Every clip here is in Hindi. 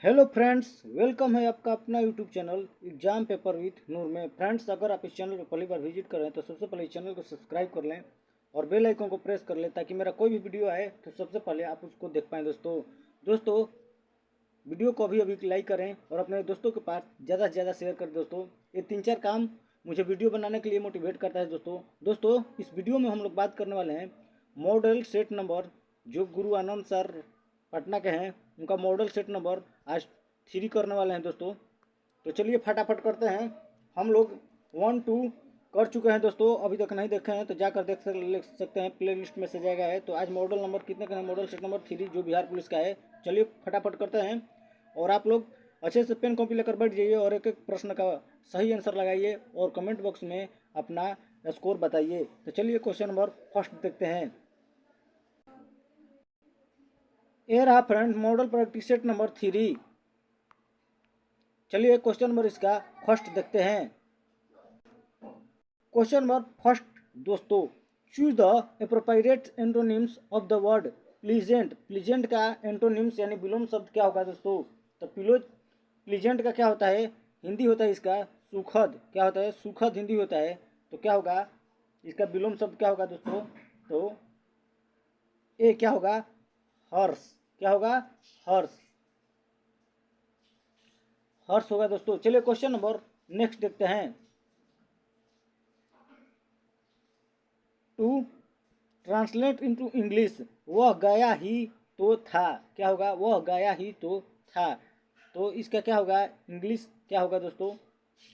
हेलो फ्रेंड्स, वेलकम है आपका अपना YouTube channel exam paper with Noor में। फ्रेंड्स, अगर आप इस चैनल पर पहली बार विजिट कर रहे हैं तो सबसे पहले इस चैनल को सब्सक्राइब कर लें और बेल आइकन को प्रेस कर लें ताकि मेरा कोई भी वीडियो आए तो सबसे पहले आप उसको देख पाएँ। दोस्तों वीडियो को अभी लाइक करें और अपने दोस्तों के पास ज़्यादा से ज़्यादा शेयर करें। दोस्तों, ये 3-4 काम मुझे वीडियो बनाने के लिए मोटिवेट करता है। दोस्तों इस वीडियो में हम लोग बात करने वाले हैं मॉडल सेट नंबर, जो गुरु आनंद सर पटना के हैं, उनका मॉडल सेट नंबर आज 3 करने वाले हैं। दोस्तों तो चलिए फटाफट करते हैं। हम लोग 1-2 कर चुके हैं। दोस्तों अभी तक नहीं देखे हैं तो जाकर देख सकते हैं, प्ले लिस्ट में से जाएगा है। तो आज मॉडल नंबर कितने का है? मॉडल सेट नंबर 3 जो बिहार पुलिस का है। चलिए फटाफट करते हैं और आप लोग अच्छे से पेन कॉपी लेकर बैठ जाइए और एक एक प्रश्न का सही आंसर लगाइए और कमेंट बॉक्स में अपना स्कोर बताइए। तो चलिए क्वेश्चन नंबर फर्स्ट देखते हैं। ये रहा friend model practice set number 3। चलिए क्वेश्चन नंबर इसका फर्स्ट देखते हैं। क्वेश्चन नंबर फर्स्ट दोस्तों, choose the appropriate antonyms of the word pleasant. Pleasant का एंटोनिम्स यानी विलोम शब्द क्या होगा दोस्तों? तो प्लीजेंट का क्या होता है? हिंदी होता है इसका सुखद। क्या होता है? सुखद हिंदी होता है। तो क्या होगा इसका विलोम शब्द? क्या होगा दोस्तों? तो ए क्या होगा? हर्ष। क्या होगा? हर्ष। हर्ष होगा दोस्तों। चलिए क्वेश्चन नंबर नेक्स्ट देखते हैं। टू ट्रांसलेट इनटू इंग्लिश, वह गया ही तो था। क्या होगा? वह गया ही तो था। तो इसका क्या होगा? इंग्लिश क्या होगा दोस्तों?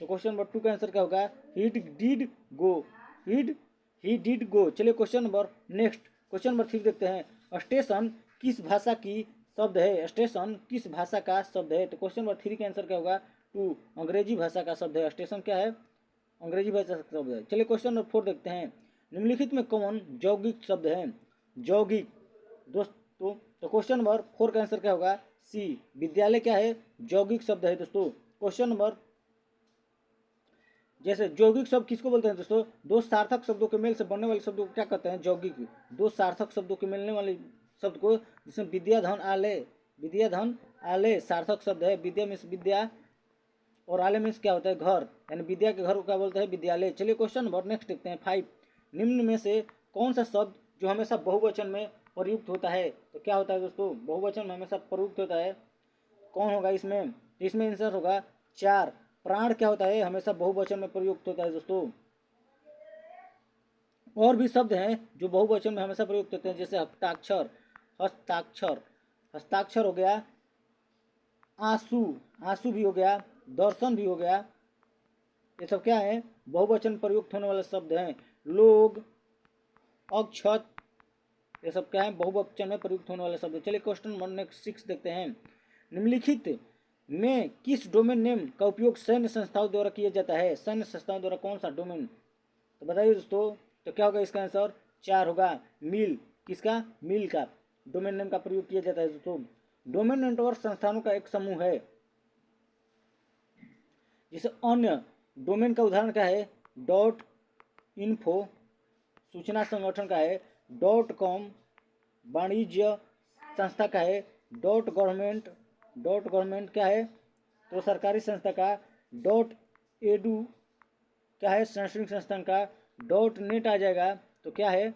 तो क्वेश्चन नंबर 2 का आंसर क्या होगा? He did go. He did go. चलिए question number next, question number 3 देखते हैं। स्टेशन किस भाषा की शब्द है? स्टेशन किस भाषा का शब्द है? तो क्वेश्चन नंबर 3 का आंसर क्या होगा? 2 अंग्रेजी भाषा का शब्द है। स्टेशन क्या है? अंग्रेजी भाषा का शब्द है। चलिए क्वेश्चन नंबर 4 देखते हैं। निम्नलिखित में कौन यौगिक शब्द है? यौगिक दोस्तों, तो क्वेश्चन नंबर 4 का आंसर क्या होगा? सी विद्यालय क्या है? यौगिक शब्द है दोस्तों। क्वेश्चन नंबर, जैसे यौगिक शब्द किसको बोलते हैं दोस्तों? दो सार्थक शब्दों के मेल से बनने वाले शब्दों को क्या कहते हैं? यौगिक। दो सार्थक शब्दों के मिलने वाले शब्द को, जिसमें विद्याधन आलय सार्थक शब्द है। विद्या मीन्स विद्या और आलय मीन्स क्या होता है? घर, यानी विद्या के घर को क्या बोलते हैं? विद्यालय। चलिए क्वेश्चन नंबर नेक्स्ट देखते हैं 5। निम्न में से कौन सा शब्द जो हमेशा बहुवचन में प्रयुक्त होता है? तो क्या होता है दोस्तों? बहुवचन में हमेशा प्रयुक्त होता है। कौन होगा इसमें? इसमें आंसर होगा 4 प्राण। क्या होता है? हमेशा बहुवचन में प्रयुक्त होता है दोस्तों। और भी शब्द हैं जो बहुवचन में हमेशा प्रयुक्त होते हैं, जैसे हस्ताक्षर हो गया, आंसू भी हो गया, दर्शन भी हो गया। ये सब क्या है? बहुवचन प्रयुक्त होने वाले शब्द हैं। लोग, अक्षत, ये सब क्या है? बहुवचन में प्रयुक्त होने वाले शब्द। चलिए क्वेश्चन नंबर नेक्स्ट 6 देखते हैं। निम्नलिखित में किस डोमेन नेम का उपयोग सैन्य संस्थाओं द्वारा किया जाता है? सैन्य संस्थाओं द्वारा कौन सा डोमेन? तो बताइए दोस्तों। तो क्या होगा इसका आंसर? 4 होगा मिल। किसका? मिल का डोमेन नेम का प्रयोग किया जाता है दोस्तों। डोमेन नेटवर्क संस्थानों का एक समूह है। जैसे अन्य डोमेन का उदाहरण क्या है? डॉट इन्फो सूचना संगठन का है। .com वाणिज्य संस्था का है। गवर्नमेंट क्या है? तो सरकारी संस्था का। .edu क्या है? शैक्षणिक संस्थान का। .net आ जाएगा तो क्या है?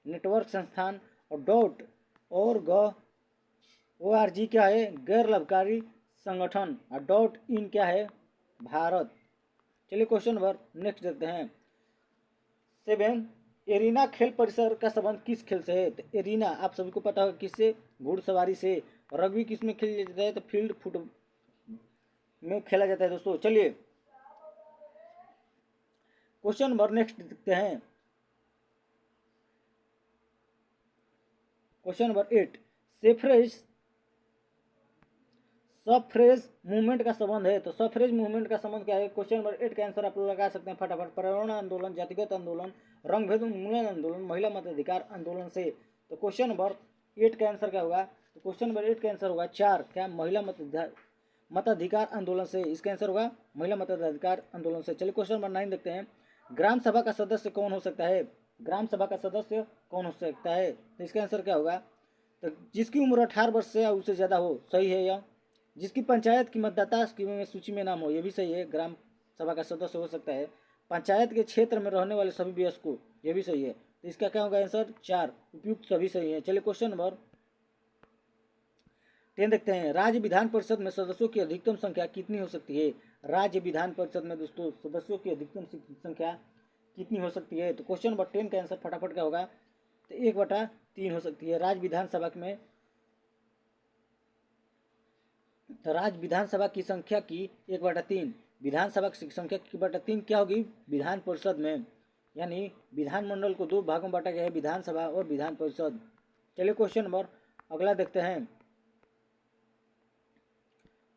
नेटवर्क संस्थान। और .org क्या है? गैर लाभकारी संगठन। और .in क्या है? भारत। चलिए क्वेश्चन नंबर नेक्स्ट देखते हैं 7। एरिना खेल परिसर का संबंध किस खेल से है? तो एरिना आप सभी को पता होगा किससे? घुड़सवारी से। रग्बी किस में खेला जाता है? तो फील्ड फुट में खेला जाता है दोस्तों। चलिए क्वेश्चन नंबर नेक्स्ट देखते हैं। Question number 8। सफरेज मूवमेंट का संबंध है। तो सफरेज मूवमेंट का संबंध क्या है? क्वेश्चन नंबर 8 का आंसर आप लोग लगा सकते हैं फटाफट। पर्यावरण आंदोलन, जातिगत आंदोलन, रंगभेद उन्मूलन आंदोलन, महिला मताधिकार आंदोलन से। तो क्वेश्चन नंबर 8 का आंसर क्या होगा? तो क्वेश्चन नंबर 8 का आंसर होगा 4 क्या? महिला मताधिकार आंदोलन से। इसका आंसर होगा महिला मताधिकार आंदोलन से। चलिए क्वेश्चन नंबर 9 देखते हैं। ग्राम सभा का सदस्य कौन हो सकता है? ग्राम सभा का सदस्य कौन हो सकता है? तो इसका आंसर क्या होगा? तो जिसकी उम्र 18 वर्ष से या उससे ज़्यादा हो। सही है यह? जिसकी पंचायत की मतदाता की में सूची में नाम हो, ये भी सही है, ग्राम सभा का सदस्य हो सकता है। पंचायत के क्षेत्र में रहने वाले सभी वयस्कों, ये भी सही है। तो इसका क्या होगा आंसर 4, उपयुक्त सभी सही है। चलिए क्वेश्चन नंबर 10 देखते हैं। राज्य विधान परिषद में सदस्यों की अधिकतम संख्या कितनी हो सकती है? राज्य विधान परिषद में दोस्तों सदस्यों की अधिकतम संख्या कितनी हो सकती है? तो क्वेश्चन नंबर 10 का आंसर फटाफट क्या होगा? तो 1/3 हो सकती है। राज्य विधानसभा में, तो राज्य विधानसभा की संख्या की 1/3, विधानसभा की संख्या की 1/3 क्या होगी? विधान परिषद में, यानी विधानमंडल को 2 भागों में बांटा गया है, विधानसभा और विधान परिषद। चलिए क्वेश्चन नंबर अगला देखते हैं।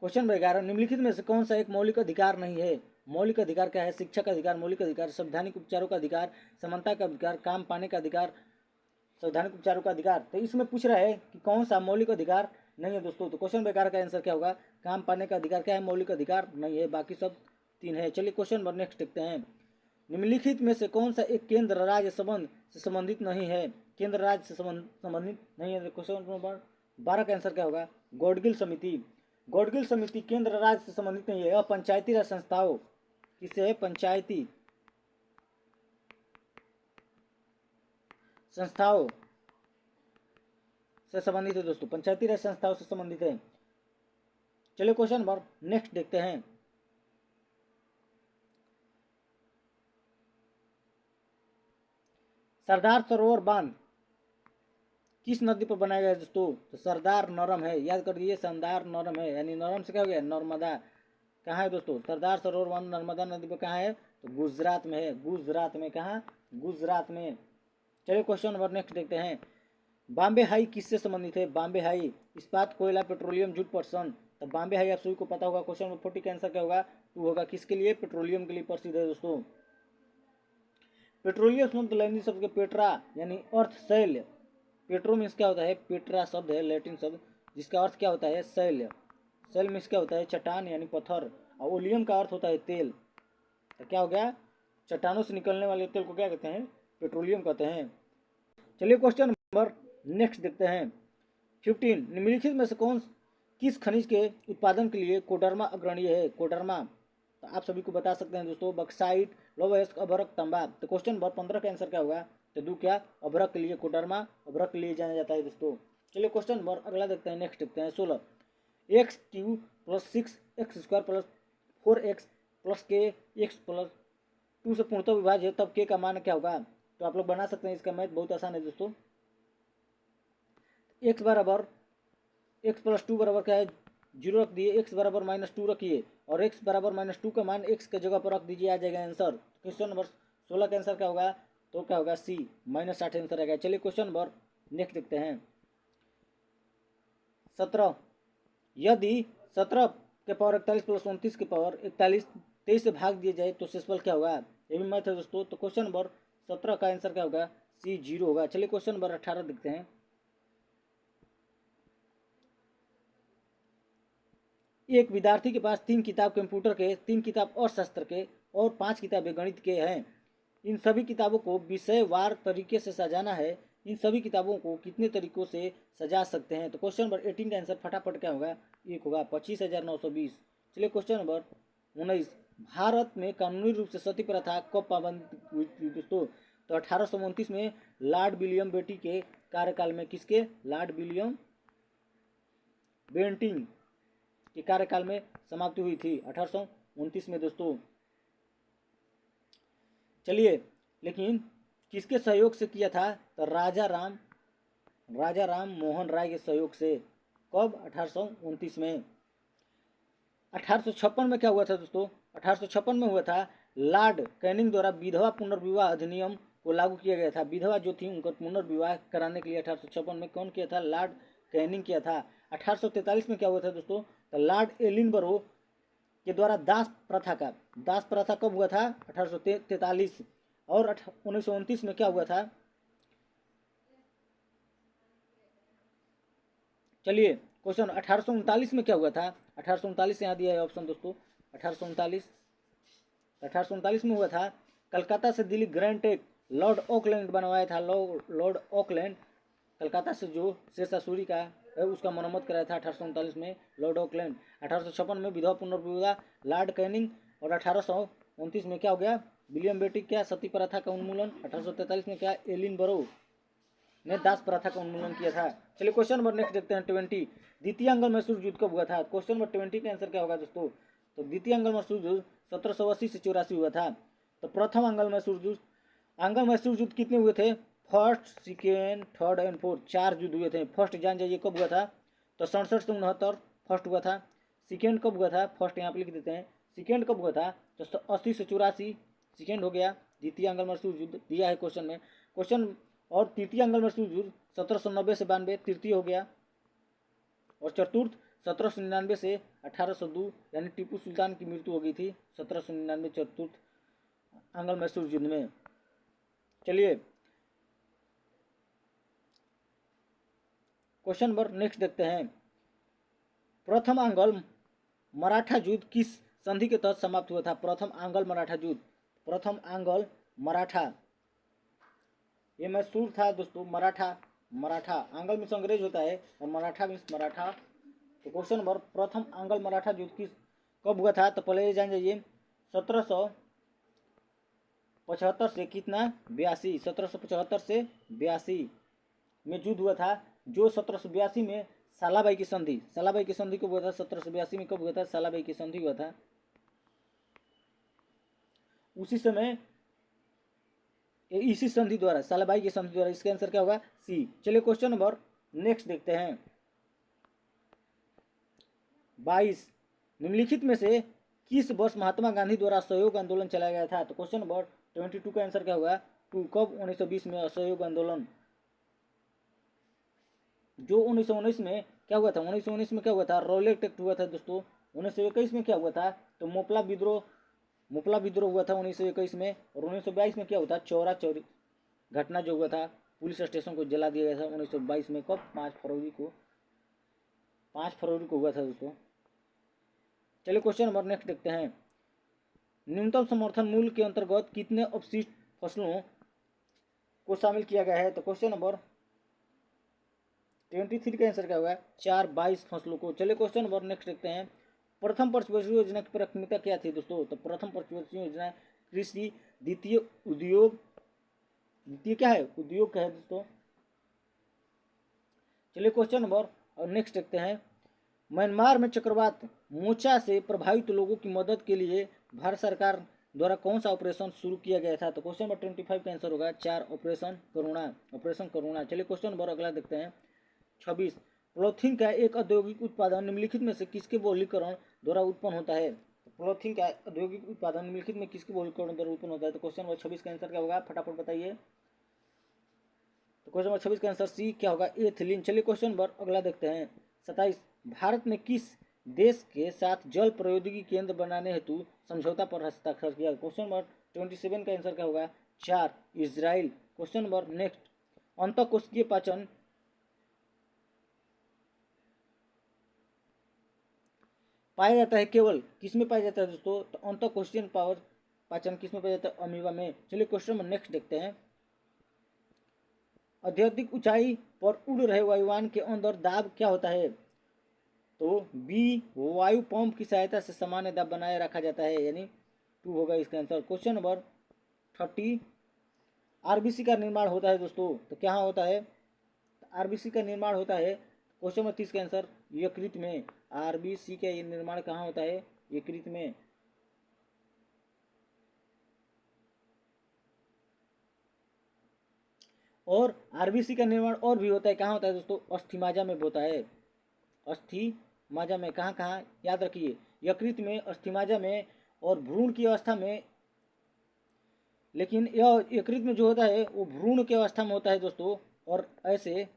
क्वेश्चन नंबर 11, निम्नलिखित में से कौन सा एक मौलिक अधिकार नहीं है? मौलिक अधिकार क्या है? शिक्षा का अधिकार मौलिक अधिकार, संवैधानिक उपचारों का अधिकार, समानता का अधिकार, काम पाने का अधिकार, संवैधानिक उपचारों का अधिकार। तो इसमें पूछ रहा है कि कौन सा मौलिक अधिकार नहीं है दोस्तों। तो क्वेश्चन नंबर 11 का आंसर क्या होगा? काम पाने का अधिकार क्या है? मौलिक अधिकार नहीं है, बाकी सब 3 है। चलिए क्वेश्चन नंबर नेक्स्ट देखते हैं। निम्नलिखित में से कौन सा एक केंद्र राज्य संबंध से संबंधित नहीं है? केंद्र राज्य से संबंधित नहीं है। क्वेश्चन नंबर 12 का आंसर क्या होगा? गौडगिल समिति। गौडगिल समिति केंद्र राज्य से संबंधित नहीं है। पंचायती राज संस्थाओं, किससे है? पंचायती संस्थाओं से संबंधित है दोस्तों, पंचायती राज संस्थाओं से संबंधित है। चलिए क्वेश्चन नंबर नेक्स्ट देखते हैं। सरदार सरोवर बांध किस नदी पर बनाया गया है दोस्तों? तो सरदार नरम है, याद कर लीजिए, सरदार नरम है, यानी नरम से क्या हो गया? नर्मदा। कहाँ है दोस्तों? सरदार सरोवर बांध नर्मदा नदी पर कहाँ है? तो गुजरात में है। गुजरात में, कहाँ? गुजरात में। चलिए क्वेश्चन नंबर नेक्स्ट देखते हैं। बॉम्बे हाई किससे संबंधित है? बॉम्बे हाई इस्पात, कोयला, पेट्रोलियम, जूट, पटसन। तो बॉम्बे हाई आप सभी को पता होगा। क्वेश्चन नंबर 40 का आंसर क्या होगा? 2 होगा। किसके लिए? पेट्रोलियम के लिए प्रसिद्ध है दोस्तों। पेट्रोलियम शब्द लैटिन शब्द के पेट्रा यानी अर्थ शैल। पेट्रो मीन्स क्या होता है? पेट्रा शब्द है लैटिन शब्द, जिसका अर्थ क्या होता है? शैल। शैल मीन्स क्या होता है? चट्टान यानी पत्थर। और ओलियम का अर्थ होता है तेल। तो क्या हो गया? चट्टानों से निकलने वाले तेल को क्या कहते हैं? पेट्रोलियम कहते हैं। चलिए क्वेश्चन नंबर नेक्स्ट देखते हैं। 15, निम्नलिखित में से किस खनिज के उत्पादन के लिए कोडरमा अग्रणीय है? कोडरमा, तो आप सभी को बता सकते हैं दोस्तों, बक्साइट, लौह अयस्क, अभ्रक, तांबा। तो क्वेश्चन नंबर 15 का आंसर क्या होगा? तो 2 क्या? अभ्रक के लिए कोडरमा अभ्रक के लिए जाना जाता है दोस्तों। चलिए क्वेश्चन नंबर अगला देखते हैं, नेक्स्ट देखते हैं। 16, x Q plus 6x² plus 4x plus के एक्स प्लस 2 से पूर्णतः विभाज्य है, तब के का मान क्या होगा? तो आप लोग बना सकते हैं, इसका मैथ बहुत आसान है दोस्तों। एक्स बराबर एक्स प्लस 2 बराबर क्या है? 0 रख दिए, एक्स बराबर -2 रखिए, और एक्स बराबर -2 का मान एक्स के जगह पर रख दीजिए, आ जाएगा आंसर। क्वेश्चन नंबर 16 का आंसर क्या होगा? तो क्या होगा? सी, -60 आंसर आएगा। चलिए क्वेश्चन नंबर नेक्स्ट देखते हैं। 17, यदि 17 के पावर 41 प्लस 29 के पावर 41 23 से भाग दिए जाए तो शेषफल क्या होगा? ये भी मैथ है दोस्तों। तो क्वेश्चन नंबर 17 का आंसर क्या होगा? सी, 0 होगा। चलिए क्वेश्चन नंबर 18 देखते हैं। एक विद्यार्थी के पास 3 किताब कंप्यूटर के, 3 किताब अर्थशास्त्र के और 5 किताबें गणित के हैं। इन सभी किताबों को विषयवार तरीके से सजाना है। इन सभी किताबों को कितने तरीकों से सजा सकते हैं? तो क्वेश्चन नंबर 18 का आंसर फटाफट क्या होगा? 1 होगा, 25,920। चलिए क्वेश्चन नंबर 19, भारत में कानूनी रूप से सती प्रथा कब पाबंद हुई थी दोस्तों? तो 1829 में लॉर्ड विलियम बेंटिंग के कार्यकाल में। किसके? लॉर्ड विलियम बेंटिंग के कार्यकाल में समाप्ति हुई थी 1829 में दोस्तों। चलिए, लेकिन किसके सहयोग से किया था? तो राजा राम मोहन राय के सहयोग से। कब? 1829 में। 1856 में क्या हुआ था दोस्तों? 1856 में हुआ था, लॉर्ड कैनिंग द्वारा विधवा पुनर्विवाह अधिनियम को लागू किया गया था। विधवा जो थी उनका पुनर्विवाह कराने के लिए 1856 में कौन किया था? लॉर्ड कैनिंग किया था। 1843 में क्या हुआ था दोस्तों? तो लॉर्ड एलिनबरो के द्वारा दास प्रथा कब हुआ था? 1843। और 1929 में क्या हुआ था? चलिए क्वेश्चन 1839 में क्या हुआ था? 1839 यहाँ दिया है ऑप्शन दोस्तों। 1839 में हुआ था, कलकत्ता से Delhi grand track Lord Auckland बनवाया था। लॉर्ड ऑकलैंड कलकत्ता से जो शेरशाह सूरी का उसका मरम्मत कराया था 1839 में लॉर्ड ऑकलैंड। 1856 में विधवा पुनर्विवाह लॉर्ड कैनिंग। और 1829 में क्या हो गया, विलियम बेटिक क्या सती प्रथा का उन्मूलन। 1843 में क्या एलिन बरो ने दास प्रथा का उन्मूलन किया था। चलिए क्वेश्चन नंबर नेक्स्ट देखते हैं 20। द्वितीय अंग्ल मैसूर युद्ध कब हुआ था। क्वेश्चन नंबर 20 का आंसर क्या होगा दोस्तों, तो द्वितीय अंग्ल मैसूर युद्ध 1780 से 84 हुआ था। तो प्रथम अंग्ल मैसूर युद्ध कितने हुए थे, first second third and fourth, 4 युद्ध हुए थे। फर्स्ट जान जाइए कब हुआ था, तो 67 से 69 फर्स्ट हुआ था। सेकेंड कब हुआ था, फर्स्ट यहाँ पे लिख देते हैं, सेकेंड कब हुआ था, तो 80 से 84 सेकेंड हो गया। द्वितीय अंग्ल मैसूर युद्ध दिया है क्वेश्चन में। क्वेश्चन और तृतीय अंग्ल मैसूर युद्ध 1790 से 92 तृतीय हो गया। और चतुर्थ 1799 से 1802, यानी टीपू सुल्तान की मृत्यु हो गई थी 1799 चतुर्थ अंग्ल मैसूर युद्ध में। चलिए क्वेश्चन नंबर नेक्स्ट देखते हैं। प्रथम अंग्ल मराठा युद्ध किस संधि के तहत समाप्त हुआ था। प्रथम अंग्ल मराठा युद्ध, प्रथम अंग्ल मराठा, ये मैसूर था दोस्तों। मराठा अंग्ल मीन्स अंग्रेज होता है और मराठा मीन्स मराठा। तो क्वेश्चन नंबर प्रथम अंग्ल मराठा युद्ध किस कब हुआ था, तो पहले जान जाइए 1775 से कितना 82, 1775 से 82 में युद्ध हुआ था। जो 1782 में सालाबाई की संधि कब हुआ था, 1782 में कब हुआ था, सालाबाई की संधि हुआ था। उसी समय इसी संधि द्वारा, सालाबाई की संधि द्वारा, इसका आंसर क्या होगा सी। चलिए क्वेश्चन नंबर नेक्स्ट देखते हैं 22। निम्नलिखित में से किस वर्ष महात्मा गांधी द्वारा असहयोग आंदोलन चलाया गया था। तो क्वेश्चन नंबर 22 का आंसर क्या होगा, 2 कब 1920 में असहयोग आंदोलन। जो 1919 में क्या हुआ था, 1919 में क्या हुआ था, रॉलेट एक्ट हुआ था दोस्तों। 1921 में क्या हुआ था, तो मोपला विद्रोह हुआ था 1921 में। और 1922 में क्या हुआ था, चौरा चौरी घटना जो हुआ था, पुलिस स्टेशन को जला दिया गया था 1922 में। कब, 5 फरवरी को हुआ था दोस्तों। चलिए क्वेश्चन नंबर नेक्स्ट देखते हैं। न्यूनतम समर्थन मूल्य के अंतर्गत कितने अपशिष्ट फसलों को शामिल किया गया है। तो क्वेश्चन नंबर 23 का आंसर क्या होगा, 22 फसलों को। चलिए क्वेश्चन नंबर नेक्स्ट देखते हैं। प्रथम पंचवर्षीय योजना की प्राथमिकता क्या थी दोस्तों। तो प्रथम पंचवर्षीय योजना कृषि, द्वितीय उद्योग, द्वितीय क्या है, उद्योग क्या है दोस्तों। चलिए क्वेश्चन नंबर और नेक्स्ट देखते हैं। म्यांमार में चक्रवात मोचा से प्रभावित लोगों की मदद के लिए भारत सरकार द्वारा कौन सा ऑपरेशन शुरू किया गया था। तो क्वेश्चन नंबर 25 का आंसर होगा 4 ऑपरेशन करुणा। चलिए क्वेश्चन नंबर अगला देखते हैं 26। पॉलीथीन का एक औद्योगिक उत्पादन निम्नलिखित में से किसके बहुलीकरण द्वारा उत्पन्न होता है। तो पॉलीथीन का औद्योगिक उत्पादन निम्नलिखित में किसके बहुलीकरण द्वारा उत्पन्न होता है। तो क्वेश्चन नंबर 26 का आंसर क्या होगा, फटाफट बताइए। तो क्वेश्चन नंबर 26 का आंसर सी क्या होगा, एथिलीन। चलिए क्वेश्चन नंबर अगला देखते हैं 27। भारत ने किस देश के साथ जल प्रौद्योगिकी केंद्र बनाने हेतु समझौता पर हस्ताक्षर किया। क्वेश्चन नंबर 27 का आंसर क्या होगा, 4 इजराइल। Question number next. अंतःकोशिकीय पाचन पाया जाता है केवल किसमें पाया जाता है दोस्तों। तो अंतःकोशिकीय पाचन किसमें पाया जाता है, अमीबा में। चलिए क्वेश्चन नंबर नेक्स्ट देखते हैं। अत्यधिक ऊंचाई पर उड़ रहे वायुयान के अंदर दाब क्या होता है। तो बी वायु पंप की सहायता से सामान्य दाब बनाए रखा जाता है, यानी 2 होगा इसका आंसर। Question number 30। आरबीसी का निर्माण होता है दोस्तों, तो क्या होता है, आरबीसी का निर्माण होता है। क्वेश्चन नंबर 30 का आंसर यकृत में। आरबीसी का निर्माण कहाँ होता है, यकृत में। और आरबीसी का निर्माण और भी होता है, कहाँ होता है दोस्तों, अस्थिमाजा में होता है। अस्थिमाजा में कहाँ कहाँ याद रखिए, यकृत में, अस्थिमाजा में और भ्रूण की अवस्था में। लेकिन यह यकृत में जो होता है वो भ्रूण की अवस्था में होता है दोस्तों, और ऐसे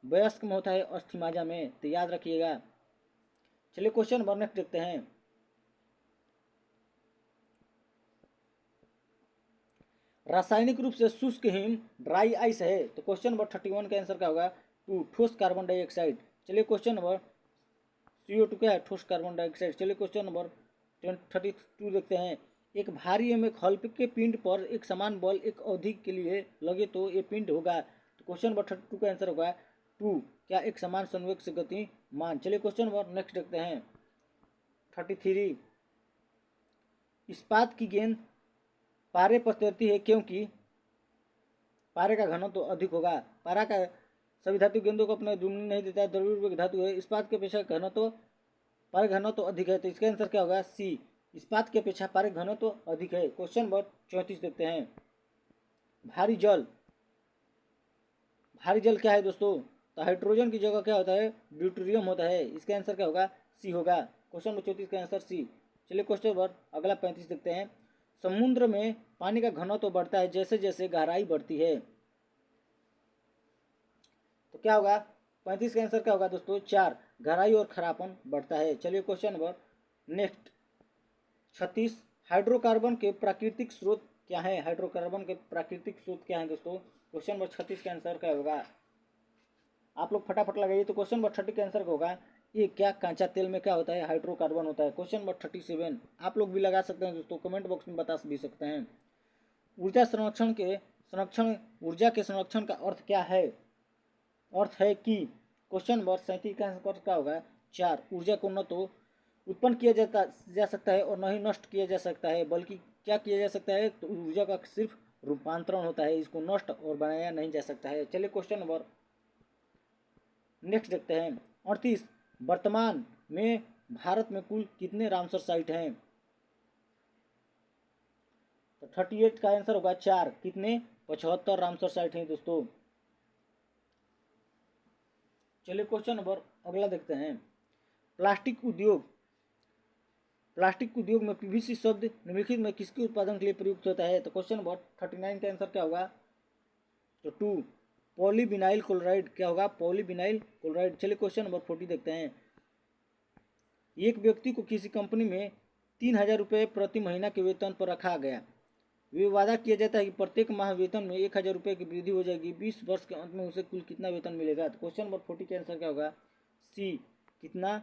वयस्क में होता है अस्थिमाजा में, तो याद रखिएगा। चलिए क्वेश्चन नंबर नेक्स्ट देखते हैं। रासायनिक रूप से शुष्क हिम ड्राई आइस है। तो क्वेश्चन नंबर 31 का आंसर क्या होगा, 2 ठोस कार्बन डाइऑक्साइड। चलिए क्वेश्चन नंबर CO2 क्या है, ठोस कार्बन डाइऑक्साइड। चलिए क्वेश्चन नंबर 32 देखते हैं। एक भारी एवं एक हल्के पिंड पर एक समान बल एक अवधि के लिए लगे तो ये पिंड होगा। तो क्वेश्चन नंबर 32 का आंसर होगा 2 क्या एक समान संवेग से गतिमान। चलिए क्वेश्चन नंबर नेक्स्ट देखते हैं 33। इस्पात की गेंद पारे पर तैरती है क्योंकि पारे का घनत्व तो अधिक होगा। पारा का सभी धातु गेंदों को अपना दुमनी नहीं देता है, द्रव्य धातु है। इस्पात के अपेक्षा घनत्व पारे घनत्व तो अधिक है, तो इसका आंसर क्या होगा सी। इस्पात की अपेक्षा पारे घनत्व तो अधिक है। क्वेश्चन नंबर 34 देखते हैं। भारी जल, भारी जल क्या है दोस्तों, तो हाइड्रोजन की जगह क्या होता है ड्यूटेरियम होता है। इसका आंसर क्या होगा सी होगा। क्वेश्चन नंबर 34 का आंसर सी। चलिए क्वेश्चन नंबर अगला 35 देखते हैं। समुद्र में पानी का घनत्व तो बढ़ता है जैसे जैसे गहराई बढ़ती है, तो क्या होगा 35 का आंसर क्या होगा दोस्तों 4, गहराई और खरापन बढ़ता है। चलिए क्वेश्चन नंबर नेक्स्ट 36। हाइड्रोकार्बन के प्राकृतिक स्रोत क्या है। हाइड्रोकार्बन के प्राकृतिक स्रोत क्या है दोस्तों। क्वेश्चन नंबर 36 का आंसर क्या होगा, आप लोग फटाफट लगाइए। तो क्वेश्चन नंबर 30 का आंसर होगा ये क्या कांचा तेल में क्या होता है हाइड्रोकार्बन होता है। क्वेश्चन नंबर 37 आप लोग भी लगा सकते हैं दोस्तों, कमेंट बॉक्स में बता भी सकते हैं। ऊर्जा संरक्षण के संरक्षण ऊर्जा के संरक्षण का अर्थ क्या है, अर्थ है कि। क्वेश्चन नंबर 37 का आंसर क्या होगा 4, ऊर्जा को न तो उत्पन्न किया जा सकता है और न ही नष्ट किया जा सकता है, बल्कि क्या किया जा सकता है तो ऊर्जा का सिर्फ रूपांतरण होता है, इसको नष्ट और बनाया नहीं जा सकता है। चलिए क्वेश्चन नंबर नेक्स्ट देखते हैं 38। वर्तमान में भारत में कुल कितने रामसर साइट हैं, तो 38 का आंसर होगा 4, कितने 75 रामसर साइट हैं दोस्तों। चलिए क्वेश्चन नंबर अगला देखते हैं। प्लास्टिक उद्योग, प्लास्टिक उद्योग में पीवीसी शब्द निम्नलिखित में किसके उत्पादन के लिए प्रयुक्त होता है, तो क्वेश्चन नंबर 39 का आंसर क्या होगा तो 2, पॉलीविनाइल क्लोराइड क्या होगा पॉलीविनाइल क्लोराइड। चलिए क्वेश्चन नंबर 40 देखते हैं। एक व्यक्ति को किसी कंपनी में 3000 रुपये प्रति महीना के वेतन पर रखा गया। वे वादा किया जाता है कि प्रत्येक माह वेतन में 1000 रुपये की वृद्धि हो जाएगी। 20 वर्ष के अंत में उसे कुल कितना वेतन मिलेगा, तो क्वेश्चन नंबर 40 का आंसर क्या होगा सी, कितना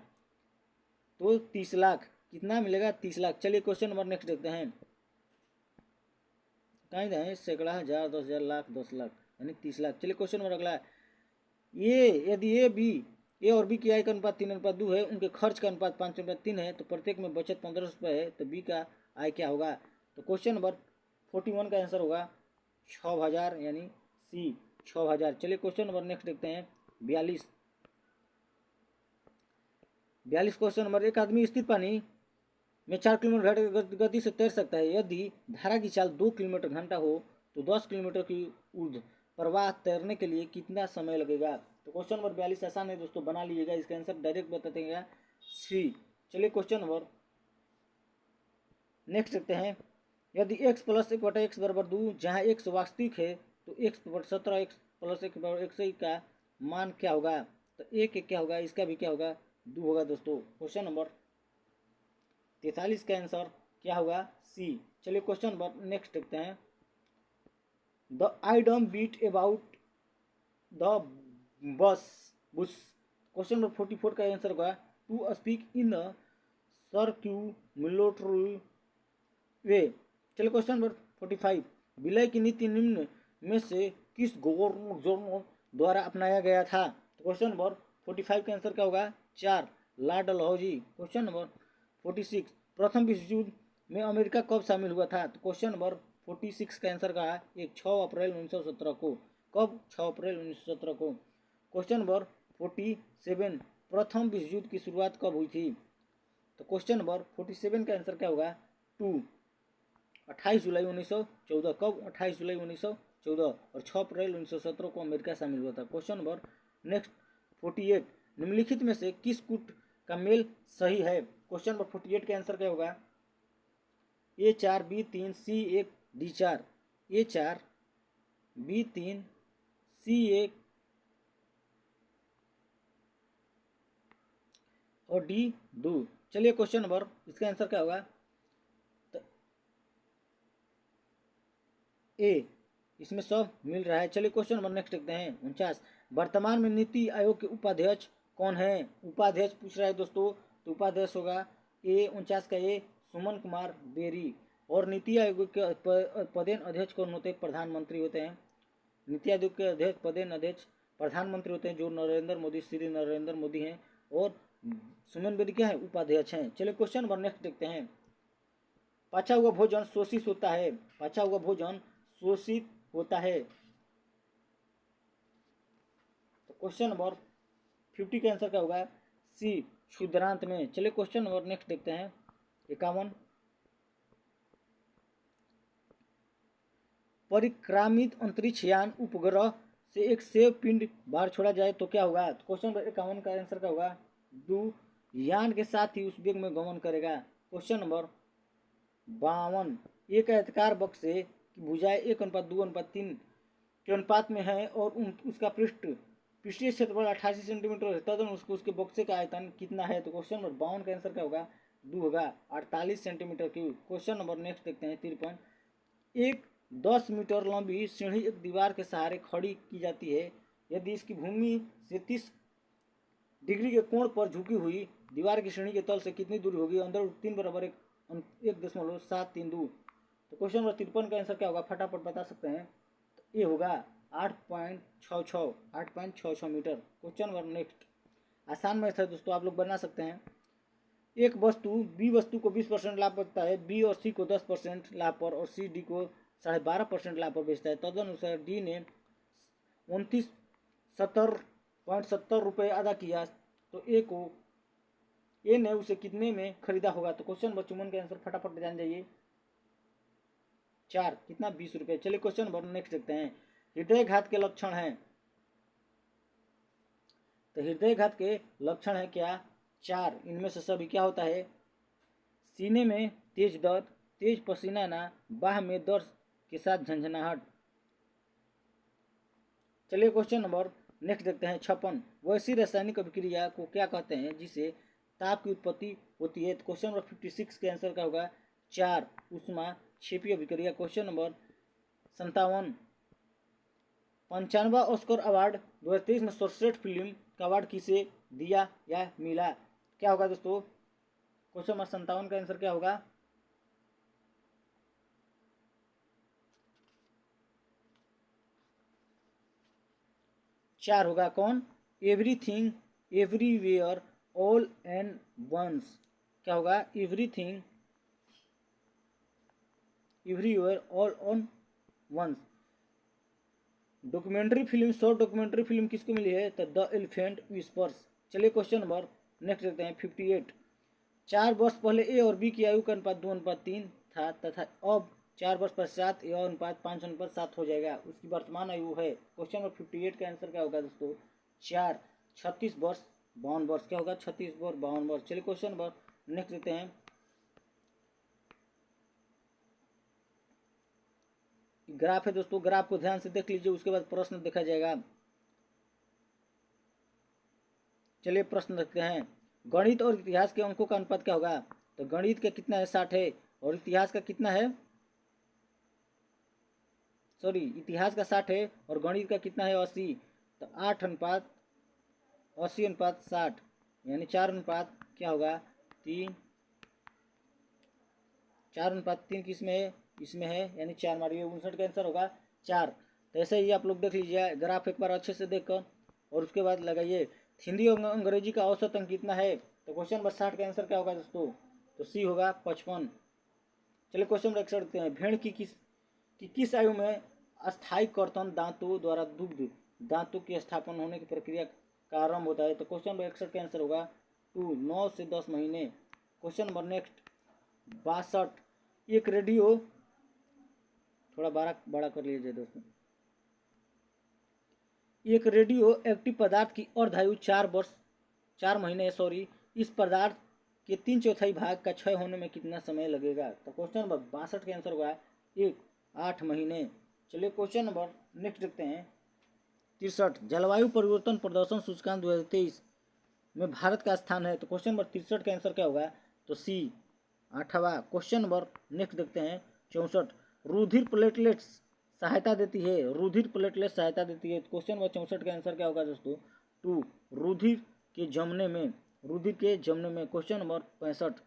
तो 30 लाख, कितना मिलेगा 30 लाख। चलिए क्वेश्चन नंबर नेक्स्ट देखते हैं। कहीं दें सैकड़ा, हजार, 10,000, लाख, 10 लाख यानी 30 लाख। चलिए क्वेश्चन नंबर अगला है। ये यदि ए और बी की आय का अनुपात 3:2 है, उनके खर्च का अनुपात 5:3 है, तो प्रत्येक में बचत 1500 रुपये है, तो बी का आय क्या होगा, तो क्वेश्चन नंबर 41 का आंसर होगा 6000 यानी सी 6000। चलिए क्वेश्चन नंबर नेक्स्ट देखते हैं 42। Question number. एक आदमी स्थिर पानी में 4 किलोमीटर गति से तैर सकता है। यदि धारा की चाल 2 किलोमीटर घंटा हो तो 10 किलोमीटर की ऊर्ध्व प्रवाह तैरने के लिए कितना समय लगेगा, तो क्वेश्चन नंबर 42 आसान है दोस्तों, बना लीजिएगा, इसका आंसर डायरेक्ट बता देंगे सी। चलिए क्वेश्चन नंबर नेक्स्ट देखते हैं। यदि x + 1/x = 2, जहाँ x वास्तविक है, तो x/17 x + 1/x का मान क्या होगा, तो एक क्या होगा, इसका भी क्या होगा 2 होगा दोस्तों। क्वेश्चन नंबर 43 का आंसर क्या होगा सी। चलिए क्वेश्चन नंबर नेक्स्ट देखते हैं। The idiom beat about the bus bush. Question number 44 का आंसर होगा to speak in circulatory way. चलिए क्वेश्चन नंबर 45। विलय की नीति निम्न में से किस गवर्नर द्वारा अपनाया गया था, तो क्वेश्चन नंबर 45 का आंसर क्या होगा 4, लॉर्ड डलहौजी। Question number 46। प्रथम विश्व युद्ध में अमेरिका कब शामिल हुआ था, तो क्वेश्चन नंबर 46 का आंसर का 6 अप्रैल 1917 को। कब 6 अप्रैल 1917 को। Question number 47। प्रथम विश्व युद्ध की शुरुआत कब हुई थी, तो क्वेश्चन नंबर 47 का आंसर क्या होगा 2, 28 जुलाई 1914। कब 28 जुलाई 1914 और 6 अप्रैल 1917 को अमेरिका शामिल हुआ था। Question number next 48। निम्नलिखित में से किस कूट का मेल सही है, क्वेश्चन नंबर 48 का आंसर क्या होगा A4 B3 C1 D4। A4 B3 C1 और D2। चलिए क्वेश्चन नंबर इसका आंसर क्या होगा तो ए, इसमें सब मिल रहा है। चलिए क्वेश्चन नंबर नेक्स्ट देखते हैं 49। वर्तमान में नीति आयोग के उपाध्यक्ष कौन है, उपाध्यक्ष पूछ रहा है दोस्तों, तो उपाध्यक्ष होगा ए 49 का ए सुमन कुमार बेरी। और नीति आयोग के पदेन अध्यक्ष कौन होते हैं, प्रधानमंत्री होते हैं। नीति आयोग के अध्यक्ष पदेन अध्यक्ष प्रधानमंत्री होते हैं जो नरेंद्र मोदी, श्री नरेंद्र मोदी हैं, और सुमन बेदी क्या है, उपाध्यक्ष हैं। चलिए क्वेश्चन नंबर नेक्स्ट देखते हैं। पचा हुआ भोजन शोषित होता है, पचा हुआ भोजन शोषित होता है। तो क्वेश्चन नंबर 50 का आंसर क्या होगा, सी, क्षुद्रांत में। चलिए क्वेश्चन नंबर नेक्स्ट देखते हैं 51। परिक्रामित अंतरिक्ष यान उपग्रह से एक सेव पिंड बाहर छोड़ा जाए तो क्या होगा। तो क्वेश्चन नंबर 51 का आंसर क्या होगा, 2, यान के साथ ही उस वेग में गमन करेगा। क्वेश्चन नंबर 52, एक आयताकार बक्स से भुजाएं 1:2:3 के अनुपात में है और उसका पृष्ठीय क्षेत्रफल 88 सेंटीमीटर है, तदनुसार उसके बक्से का आयतन कितना है। तो क्वेश्चन नंबर 52 का आंसर क्या होगा, 2 होगा, 48 centimetre cube. Question number next देखते हैं 53। एक 10 मीटर लंबी सीढ़ी एक दीवार के सहारे खड़ी की जाती है। यदि इसकी भूमि से 30 डिग्री के कोण पर झुकी हुई दीवार की श्रेणी के तल से कितनी दूरी होगी, अंदर 3 बराबर 1.732। तो क्वेश्चन नंबर 53 का आंसर क्या होगा, फटाफट बता सकते हैं। तो ये होगा 8.66 मीटर। क्वेश्चन नंबर नेक्स्ट, आसान मैथ है दोस्तों, आप लोग बना सकते हैं। एक वस्तु बी वस्तु को 20% लाभ बेचता है, बी और सी को 10% लाभ पर और सी डी को 12.5% लाभ पर बेचता है। तदनुसार डी ने 2970.70 रुपये अदा किया, तो ए ने उसे कितने में खरीदा होगा। तो क्वेश्चन नंबर 54 के आंसर फटाफट जान जाइए, 4, कितना, 20 रुपये। चलिए क्वेश्चन नंबर नेक्स्ट देखते हैं। हृदयघात के लक्षण हैं, तो हृदयघात के लक्षण है क्या, 4, इनमें से सभी क्या होता है, सीने में तेज दर्द, तेज पसीना आना, बाह में दर्द के साथ झंझनाहट। चलिए क्वेश्चन नंबर नेक्स्ट देखते हैं 56। वैसी रासायनिक अभिक्रिया को क्या कहते हैं जिसे ताप की उत्पत्ति होती है। तो क्वेश्चन नंबर 56 के आंसर क्या होगा, 4, उष्मा क्षेपीय अभिक्रिया। क्वेश्चन नंबर 57, 95वां ऑस्कर अवार्ड 2023 में सर्वश्रेष्ठ फिल्म का अवार्ड किसे दिया या मिला, क्या होगा दोस्तों। क्वेश्चन नंबर 57 का आंसर क्या होगा, 4 होगा, कौन, everything everywhere all and once. क्या होगा, everything everywhere all on once. Documentary film, short documentary film किसको मिली है, तो द एलिफेंट विस्पर्स। चलिए क्वेश्चन नंबर नेक्स्ट देखते हैं 58। 4 वर्ष पहले ए और बी की आयु का अनुपात 2:3 था तथा अब 4 वर्ष पश्चात यह अनुपात 5:7 हो जाएगा, उसकी वर्तमान आयु है। क्वेश्चन नंबर 58 का आंसर क्या होगा दोस्तों, 4, 36 वर्ष 52 वर्ष। क्या होगा, 36 वर्ष 52 वर्ष। चलिए क्वेश्चन नंबर नेक्स्ट देते हैं। ग्राफ है दोस्तों, ग्राफ को ध्यान से देख लीजिए, उसके बाद प्रश्न देखा जाएगा। चलिए प्रश्न देखते हैं। गणित और इतिहास के अंकों का अनुपात क्या होगा। तो गणित का कितना है, 60 है, और इतिहास का कितना है, सॉरी इतिहास का 60 है और गणित का कितना है, 80। तो 8:80:60 यानी 4 क्या होगा, 3, 4:3 किसमें है, इसमें है, यानी 4 मारिए, 59 का आंसर होगा 4। तो ऐसे ही आप लोग देख लीजिए ग्राफ एक बार अच्छे से देखकर और उसके बाद लगाइए। हिंदी और अंग्रेजी का औसत अंक कितना है। तो क्वेश्चन नंबर 60 का आंसर क्या होगा दोस्तों, तो सी होगा 55। चलिए क्वेश्चन नंबर 61 देखते हैं। भेड़ की किस आयु में अस्थायी कर्तन दांतों द्वारा दुग्ध दांतों की स्थापन होने की प्रक्रिया का आरंभ होता है। तो क्वेश्चन नंबर 61 का आंसर होगा 2, 9 से 10 महीने। Question number next 62। एक रेडियो, थोड़ा बड़ा कर लीजिए दोस्तों। एक रेडियो एक्टिव पदार्थ की अर्धायु 4 महीने, इस पदार्थ के 3/4 भाग का क्षय होने में कितना समय लगेगा। तो क्वेश्चन नंबर 62 का आंसर होगा 1, 8 महीने। चलिए क्वेश्चन नंबर नेक्स्ट देखते हैं 63। जलवायु परिवर्तन प्रदर्शन सूचकांक 2023 में भारत का स्थान है। तो क्वेश्चन नंबर 63 का आंसर क्या होगा, तो सी, 8वां। क्वेश्चन नंबर नेक्स्ट देखते हैं 64। रुधिर प्लेटलेट्स सहायता देती है, रुधिर प्लेटलेट सहायता देती है। क्वेश्चन नंबर 64 का आंसर क्या होगा दोस्तों, 2, रुधिर के जमने में। Question number 65।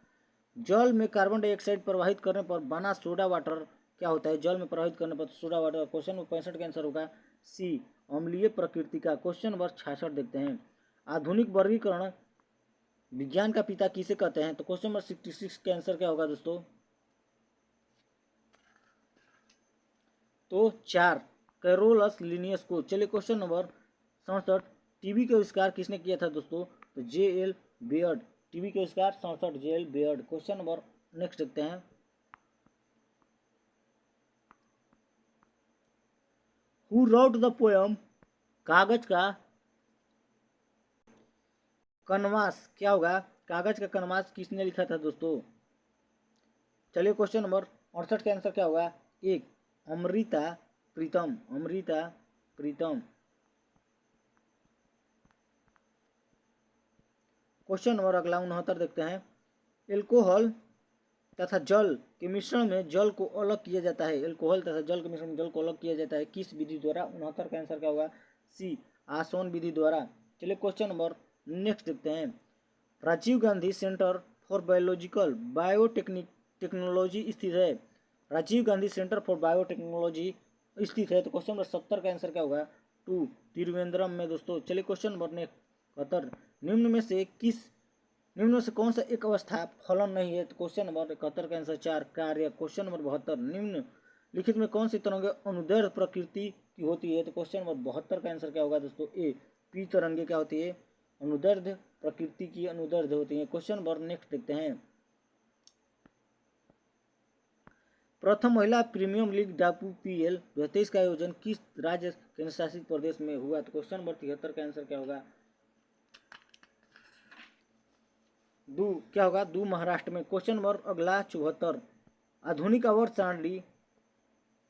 जल में कार्बन डाइऑक्साइड प्रवाहित करने पर बना सोडा वाटर क्या होता है, जल में प्रवाहित करने पर सोडा वाटर। क्वेश्चन नंबर 65 का आंसर होगा सी, अम्लीय प्रकृति का। क्वेश्चन नंबर 66 देखते हैं। आधुनिक वर्गीकरण विज्ञान का पिता किसे कहते हैं? तो क्वेश्चन नंबर 66 का आंसर क्या होगा दोस्तों? तो 4 कैरोलस लिनियस को। चलिए क्वेश्चन नंबर 67, टीबी का आविष्कार किसने किया था दोस्तों? तो जे.एल. बेयर्ड। टीबी का आविष्कार 67 जे.एल. बेयर्ड। क्वेश्चन नंबर नेक्स्ट देखते हैं। हु रोट द पोएम कागज का कनवास? क्या होगा? कागज का कनवास किसने लिखा था दोस्तों? चलिए क्वेश्चन नंबर 68 का आंसर क्या होगा? 1 अमृता प्रीतम। अमृता प्रीतम। क्वेश्चन नंबर अगला 69 देखते हैं। एल्कोहल तथा जल के मिश्रण में जल को अलग किया जाता है। एल्कोहल तथा जल के मिश्रण में जल को अलग किया जाता है किस विधि द्वारा? 69 का आंसर क्या होगा? सी आसवन विधि द्वारा। चलिए क्वेश्चन नंबर नेक्स्ट देखते हैं। Rajiv Gandhi centre for biological technology स्थित है। Rajiv Gandhi centre for biotechnology स्थित है। तो क्वेश्चन नंबर 70 का आंसर क्या होगा? 2 तिरुवनंतपुरम में दोस्तों। चलिए क्वेश्चन नंबर नेक्स्ट 71, निम्न में से कौन सा एक अवस्था फलन नहीं है? तो क्वेश्चन नंबर 71 का आंसर 4 कार्य। क्वेश्चन नंबर 72, निम्न लिखित में कौन सी तरंगे अनुदैर्ध्य प्रकृति की होती है? तो क्वेश्चन नंबर 72 का आंसर क्या होगा दोस्तों? ए पी तरंगे क्या होती है? अनुदैर्ध्य प्रकृति की अनुदैर्ध्य होती है। क्वेश्चन नंबर नेक्स्ट देखते हैं। प्रथम महिला प्रीमियम लीग WPL 2023 का आयोजन किस राज्य केंद्र शासित प्रदेश में हुआ? तो क्वेश्चन नंबर 73 का आंसर क्या होगा? क्या होगा? महाराष्ट्र में। क्वेश्चन नंबर अगला 74, आधुनिक आवर्त सारणी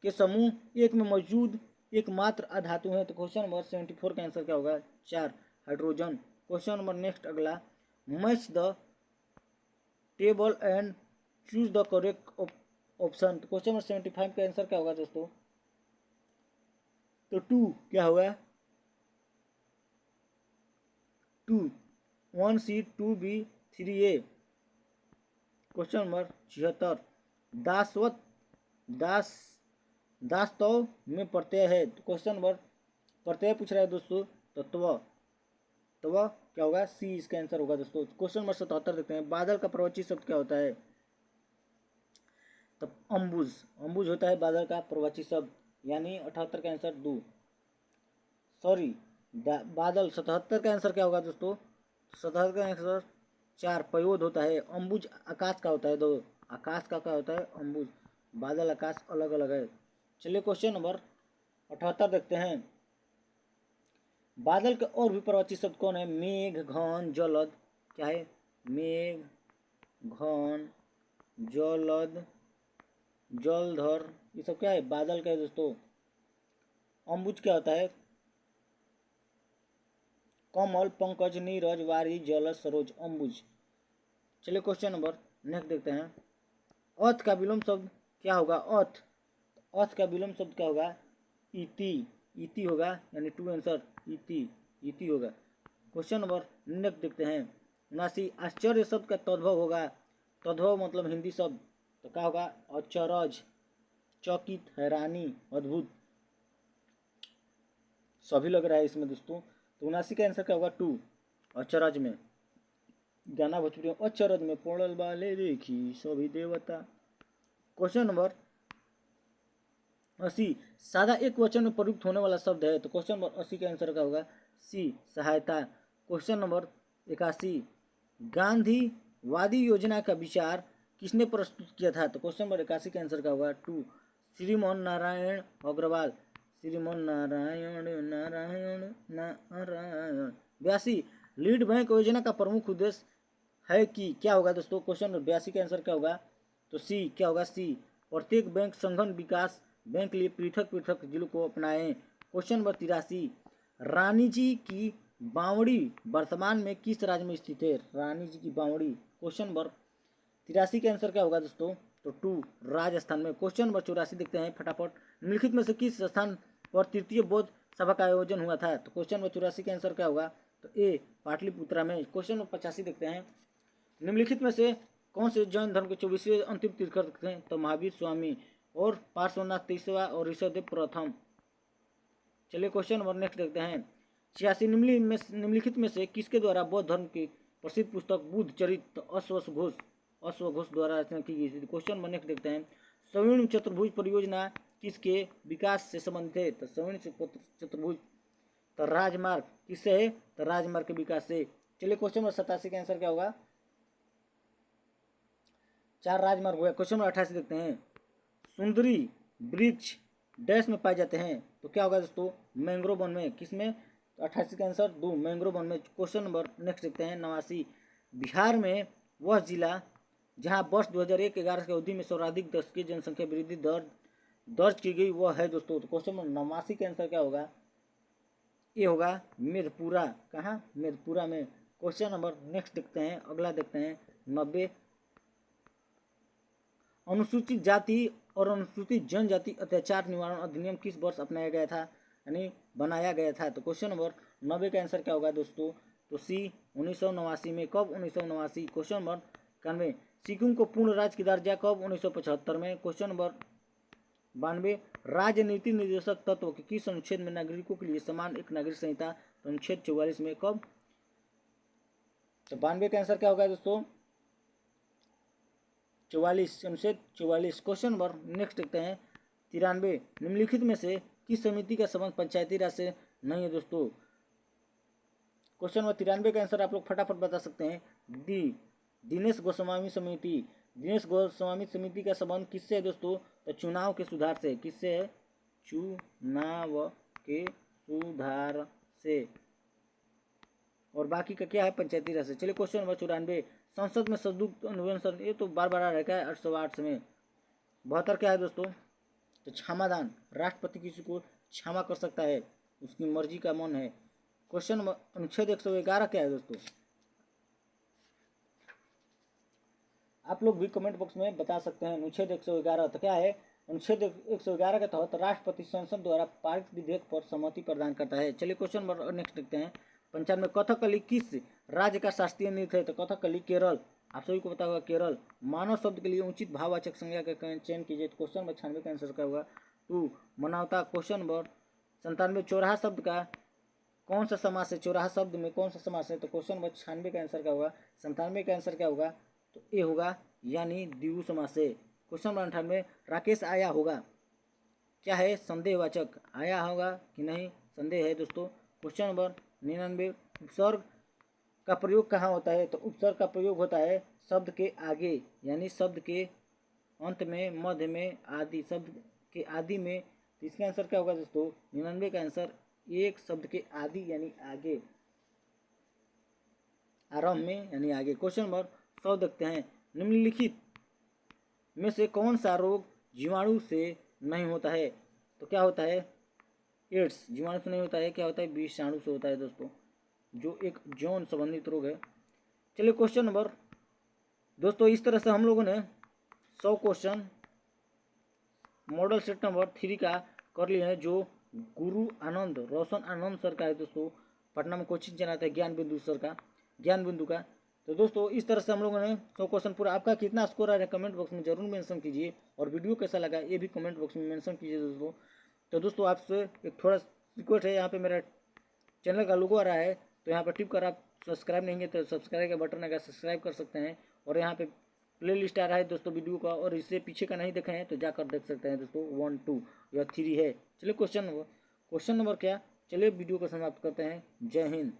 के समूह एक में मौजूद एकमात्र अधातु है। तो क्वेश्चन नंबर 74 का आंसर क्या होगा? 4 हाइड्रोजन। क्वेश्चन नंबर नेक्स्ट अगला, match the table and choose the correct option. तो क्वेश्चन नंबर 75 का आंसर क्या होगा दोस्तों? तो 2 क्या होगा? 2 1C 2B 3A। Question number 76, दासवत दास्तव में प्रत्यय है। तो क्वेश्चन नंबर प्रत्यय पूछ रहा है दोस्तों। तत्व क्या होगा? सी इसका आंसर होगा दोस्तों। क्वेश्चन नंबर 77 देखते हैं। बादल का प्रवचि शब्द क्या होता है? तो अम्बुज होता है बादल का प्रवचि शब्द, यानी 78 का आंसर बादल। 77 का आंसर क्या होगा दोस्तों? 77 का आंसर 4 पयोद होता है। अम्बुज आकाश का होता है। दो आकाश का क्या होता है? अम्बुज। बादल आकाश अलग अलग है। चलिए क्वेश्चन नंबर 78 देखते हैं। बादल के और भी प्रवचि शब्द कौन है? मेघ, घन, जलद। क्या है? मेघ, घन, जलद, जलधर, ये सब क्या है? बादल का है दोस्तों। अम्बुज क्या होता है? कमल, पंकज, नीरज, वारी, जलद, सरोज, अम्बुज। चलिए क्वेश्चन नंबर नेक्स्ट देखते हैं। अर्थ का विलोम शब्द क्या होगा? अर्थ का विलोम शब्द क्या होगा? इति होगा, यानी 2 आंसर इति होगा। क्वेश्चन नंबर नेक्स्ट देखते हैं। 79 आश्चर्य शब्द का तद्भव होगा। तद्भव मतलब हिंदी शब्द, तो क्या होगा? अचरज, चकित, हैरानी, अद्भुत, सभी लग रहा है इसमें दोस्तों। तो 79 का आंसर क्या होगा? 2 अचरज में। गाना भोजपुरी अचरज में पड़ल बाले देखी सभी देवता। क्वेश्चन नंबर 80 सादा एक वचन में प्रयुक्त होने वाला शब्द है। तो क्वेश्चन नंबर 80 का आंसर क्या होगा? सी सहायता। क्वेश्चन नंबर 81 गांधीवादी योजना का विचार किसने प्रस्तुत किया था? तो क्वेश्चन नंबर 81 का आंसर क्या होगा? 2 श्रीमान नारायण अग्रवाल। श्रीमान नारायण नारायण नारायण। 82 लीड बैंक योजना का प्रमुख उद्देश्य है कि क्या होगा दोस्तों? क्वेश्चन नंबर 82 का आंसर क्या होगा? तो सी क्या होगा? सी प्रत्येक बैंक संगठन विकास बैंक के लिए पृथक पृथक जिलों को अपनाएं। क्वेश्चन नंबर 83 रानी जी की बावड़ी वर्तमान में किस राज्य में स्थित है? रानी जी की बावड़ी। क्वेश्चन नंबर 83 का आंसर क्या होगा दोस्तों? तो 2 राजस्थान में। क्वेश्चन नंबर 84 देखते हैं फटाफट। निम्नलिखित में से किस स्थान पर तृतीय बौद्ध सभा का आयोजन हुआ था? तो क्वेश्चन नंबर 84 का आंसर क्या होगा? तो ए पाटलिपुत्रा में। क्वेश्चन नंबर 85 देखते हैं। निम्नलिखित में से कौन से जैन धर्म के 24वें अंतिम तीर्थंकर थे? तो महावीर स्वामी और पार्श्वनाथ 23वां और ऋषभदेव प्रथम। चलिए क्वेश्चन नंबर नेक्स्ट देखते हैं। 86 निम्नलिखित में से किसके द्वारा बौद्ध धर्म की प्रसिद्ध पुस्तक बुद्ध चरित्र अश्वघोष द्वारा रचना की गई थी? क्वेश्चन नंबर नेक्स्ट देखते हैं। सविर्ण चतुर्भुज परियोजना किसके विकास से संबंधित है? तो सविर्ण चतुर्भुज तो राजमार्ग किससे है? तो राजमार्ग के विकास से। चलिए क्वेश्चन नंबर 87 का आंसर क्या होगा? 4 राजमार्ग हुआ। क्वेश्चन नंबर 88 देखते हैं। सुंदरी वृक्ष डैश में पाए जाते हैं? तो क्या होगा दोस्तों? मैंग्रोव वन में। किसमें? तो 88 का आंसर 2 मैंग्रोव वन में। क्वेश्चन नंबर नेक्स्ट देखते हैं 89। बिहार में वह जिला जहां वर्ष 2001-11 की अवधि में सर्वाधिक दशकीय जनसंख्या वृद्धि दर्ज की गई वह है दोस्तों? तो क्वेश्चन नंबर 89 का आंसर क्या होगा? ये होगा मेधपुरा। कहाँ? मेधपुरा में। क्वेश्चन नंबर नेक्स्ट देखते हैं, अगला देखते हैं 90। अनुसूचित जाति और अनुसूचित जनजाति अत्याचार निवारण अधिनियम किस वर्ष अपनाया गया था, यानी बनाया गया था? तो क्वेश्चन नंबर 90 का आंसर क्या होगा दोस्तों? तो सी 1989 में। कब? 1989। Question number 91। सिक्किम को पूर्ण राज्य की दर्जा कब? 1975 में। Question number 92। राजनीति निर्देशक तत्व के किस अनुच्छेद में नागरिकों के लिए समान एक नागरिक संहिता? तो अनुच्छेद 44 में। कब? तो 92 का आंसर क्या होगा दोस्तों? 44, अनुच्छेद 44। क्वेश्चन नंबर नेक्स्ट देखते हैं 93। निम्नलिखित में से किस समिति का संबंध पंचायती राज से नहीं है दोस्तों? क्वेश्चन नंबर 93 का आंसर आप लोग फटाफट बता सकते हैं। डी दिनेश गोस्वामी समिति। दिनेश गोस्वामी समिति का संबंध किससे है दोस्तों? तो चुनाव के सुधार से। किससे है? चुनाव के सुधार से। और बाकी का क्या है? पंचायती राज से। चलिए क्वेश्चन नंबर 94। संसद में संयुक्त अनुवेशन, ये तो बार बार आ रहा है 808 में। 72 क्या है दोस्तों? तो क्षमादान। राष्ट्रपति किसी को क्षमा कर सकता है, उसकी मर्जी का मन है। क्वेश्चन नंबर अनुच्छेद 111 क्या है दोस्तों? आप लोग भी कमेंट बॉक्स में बता सकते हैं। अनुच्छेद 111 तो क्या है? अनुच्छेद 111 के तहत राष्ट्रपति संसद द्वारा पारित विधेयक पर सहमति प्रदान करता है। चलिए क्वेश्चन नंबर नेक्स्ट देखते हैं 95। कथकली किस राज्य का शास्त्रीय नृत्य है? तो कथकली केरल। आप सभी को पता होगा केरल। मानव शब्द के लिए उचित भाववाचक संज्ञा का चयन कीजिए। तो क्वेश्चन नंबर 96 का आंसर क्या होगा? 2 मानवता। Question number 97। चौराहा शब्द का कौन सा समास है? चौराहा शब्द में कौन सा समास है? तो क्वेश्चन नंबर 96 का आंसर क्या होगा? 97 का आंसर क्या होगा? तो ए होगा, यानी द्विगु समास है। Question number 98। राकेश आया होगा, क्या है? संदेहवाचक। आया होगा कि नहीं, संदेह है दोस्तों। Question number 99। उपसर्ग का प्रयोग कहाँ होता है? तो उपसर्ग का प्रयोग होता है शब्द के आगे, यानी शब्द के अंत में, मध्य में, आदि। शब्द के आदि में। तो इसका आंसर क्या होगा दोस्तों? 99 का आंसर एक शब्द के आदि यानी आगे, आरंभ में यानी आगे। क्वेश्चन नंबर 100 देखते हैं। निम्नलिखित में से कौन सा रोग जीवाणु से नहीं होता है? तो क्या होता है? एड्स जीवाणु से नहीं होता है। क्या होता है? विषाणु से होता है दोस्तों, जो एक यौन संबंधित रोग है। चलिए क्वेश्चन नंबर दोस्तों, इस तरह से हम लोगों ने 100 क्वेश्चन मॉडल सेट नंबर 3 का कर लिए हैं, जो गुरु आनंद रोशन आनंद सर का है दोस्तों। पटना में कोचिंग चलाते हैं ज्ञान बिंदु सर का, ज्ञान बिंदु का। तो दोस्तों इस तरह से हम लोगों ने 100 क्वेश्चन पूरा। आपका कितना स्कोर आ रहा है कमेंट बॉक्स में जरूर मेंशन कीजिए, और वीडियो कैसा लगा ये भी कमेंट बॉक्स में मेंशन कीजिए दोस्तों। तो दोस्तों आपसे एक थोड़ा रिक्वेस्ट है, यहाँ पे मेरा चैनल का लोगो आ रहा है, तो यहाँ पर टिप कर आप सब्सक्राइब नहीं है तो सब्सक्राइब का बटन आएगा, सब्सक्राइब कर सकते हैं। और यहाँ पे प्ले लिस्ट आ रहा है दोस्तों वीडियो का, और इससे पीछे का नहीं देखे हैं तो जाकर देख सकते हैं दोस्तों। 1, 2 या 3 है। चलिए क्वेश्चन नंबर क्या? चलिए वीडियो को समाप्त करते हैं। जय हिंद।